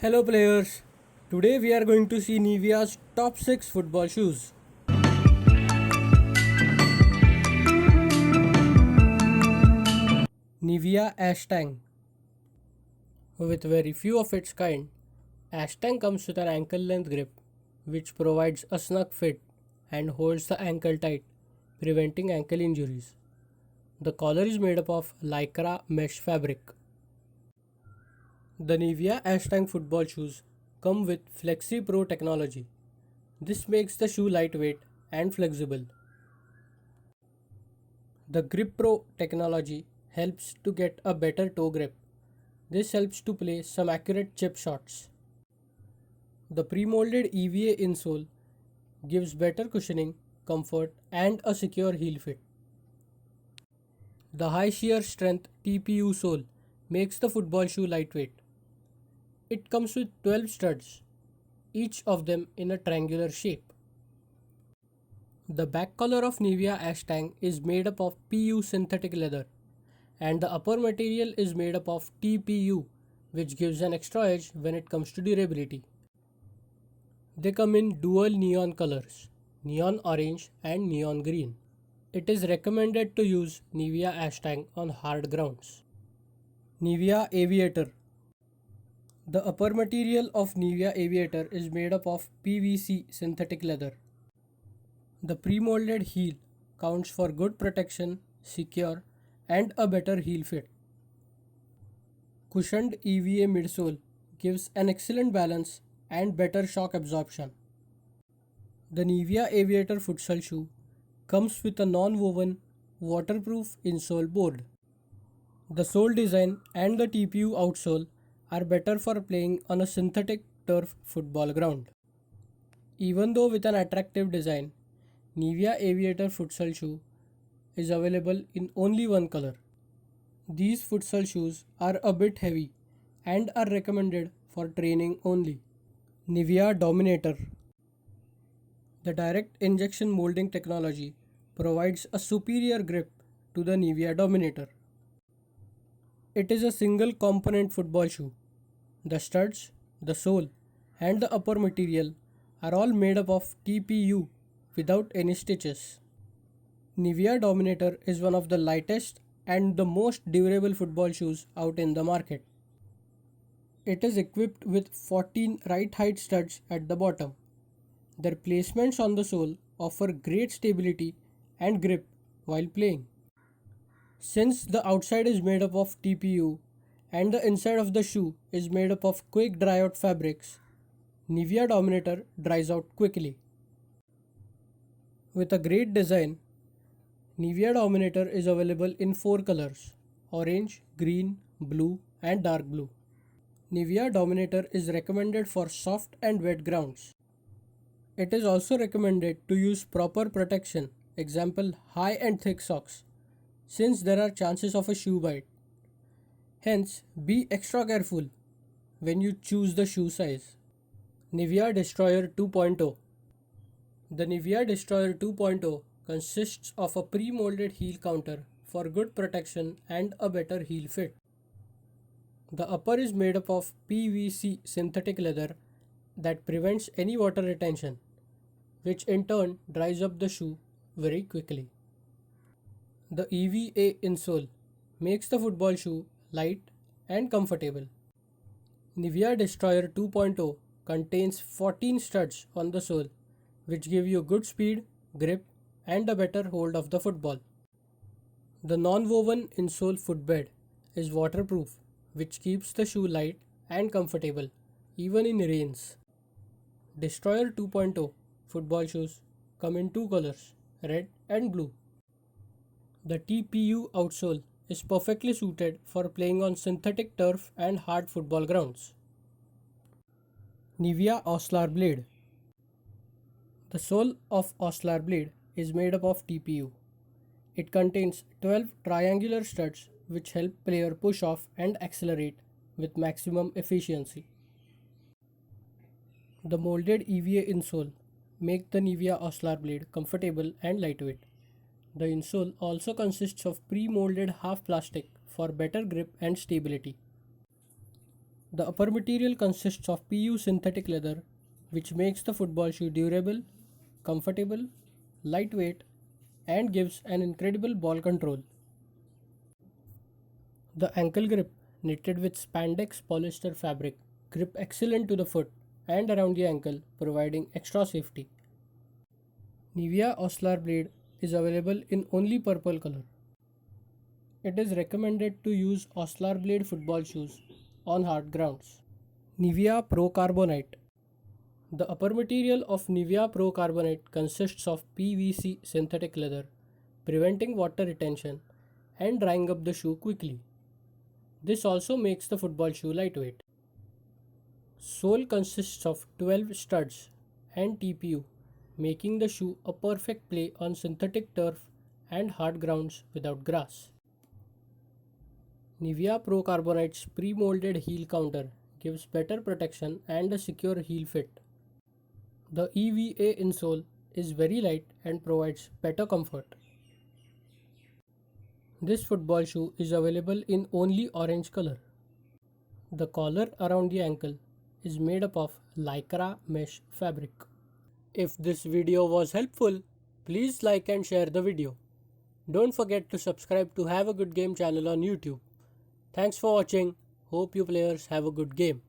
Hello players. Today we are going to see Nivea's top 6 football shoes. Nivea Ashtang. With very few of its kind, Ashtang comes with an ankle length grip which provides a snug fit and holds the ankle tight, preventing ankle injuries. The collar is made up of lycra mesh fabric. The Nivea Ashtang football shoes come with Flexi Pro technology. This makes the shoe lightweight and flexible. The Grip Pro technology helps to get a better toe grip. This helps to play some accurate chip shots. The pre-molded EVA insole gives better cushioning, comfort and a secure heel fit. The high shear strength TPU sole makes the football shoe lightweight. It comes with 12 studs, each of them in a triangular shape. The back collar of Nivea Ashtang is made up of PU synthetic leather and the upper material is made up of TPU, which gives an extra edge when it comes to durability. They come in dual neon colors, neon orange and neon green. It is recommended to use Nivea Ashtang on hard grounds. Nivea Aviator. The upper material of Nivea Aviator is made up of PVC synthetic leather. The pre-molded heel counts for good protection, secure and a better heel fit. Cushioned EVA midsole gives an excellent balance and better shock absorption. The Nivea Aviator futsal shoe comes with a non-woven waterproof insole board. The sole design and the TPU outsole are better for playing on a synthetic turf football ground. Even though with an attractive design, Nivea Aviator futsal shoe is available in only one color. These futsal shoes are a bit heavy and are recommended for training only. Nivea Dominator. The direct injection molding technology provides a superior grip to the Nivea Dominator. It is a single component football shoe. The studs, the sole and the upper material are all made up of TPU without any stitches. Nivea Dominator is one of the lightest and the most durable football shoes out in the market. It is equipped with 14 right height studs at the bottom. Their placements on the sole offer great stability and grip while playing. Since the outside is made up of TPU and the inside of the shoe is made up of quick dry out fabrics, Nivea Dominator dries out quickly. With a great design, Nivea Dominator is available in 4 colors: orange, green, blue and dark blue. Nivea Dominator is recommended for soft and wet grounds. It is also recommended to use proper protection, example high and thick socks, since there are chances of a shoe bite. Hence, be extra careful when you choose the shoe size. Nivea Destroyer 2.0. The Nivea Destroyer 2.0 consists of a pre-molded heel counter for good protection and a better heel fit. The upper is made up of PVC synthetic leather that prevents any water retention, which in turn dries up the shoe very quickly. The EVA insole makes the football shoe light and comfortable. Nivea Destroyer 2.0 contains 14 studs on the sole, which give you good speed, grip, and a better hold of the football. The non-woven insole footbed is waterproof, which keeps the shoe light and comfortable even in rains. Destroyer 2.0 football shoes come in 2 colors, red and blue. The TPU outsole is perfectly suited for playing on synthetic turf and hard football grounds. Nivea Oslar Blade. The sole of Oslar Blade is made up of TPU. It contains 12 triangular studs which help player push off and accelerate with maximum efficiency. The molded EVA insole make the Nivea Oslar Blade comfortable and lightweight. The insole also consists of pre-molded half plastic for better grip and stability. The upper material consists of PU synthetic leather, which makes the football shoe durable, comfortable, lightweight, and gives an incredible ball control. The ankle grip, knitted with spandex polyester fabric, grip excellent to the foot and around the ankle, providing extra safety. Nivea Oslar blade is available in only purple color. It is recommended to use Oslar blade football shoes on hard grounds. Nivea Pro Carbonite. The upper material of Nivea Pro Carbonite consists of PVC synthetic leather, preventing water retention and drying up the shoe quickly. This also makes the football shoe lightweight. Sole consists of 12 studs and TPU, making the shoe a perfect play on synthetic turf and hard grounds without grass. Nivea Pro Carbonite's pre-molded heel counter gives better protection and a secure heel fit. The EVA insole is very light and provides better comfort. This football shoe is available in only orange color. The collar around the ankle is made up of lycra mesh fabric. If this video was helpful, please like and share the video. Don't forget to subscribe to Have a Good Game channel on YouTube. Thanks for watching. Hope you players have a good game.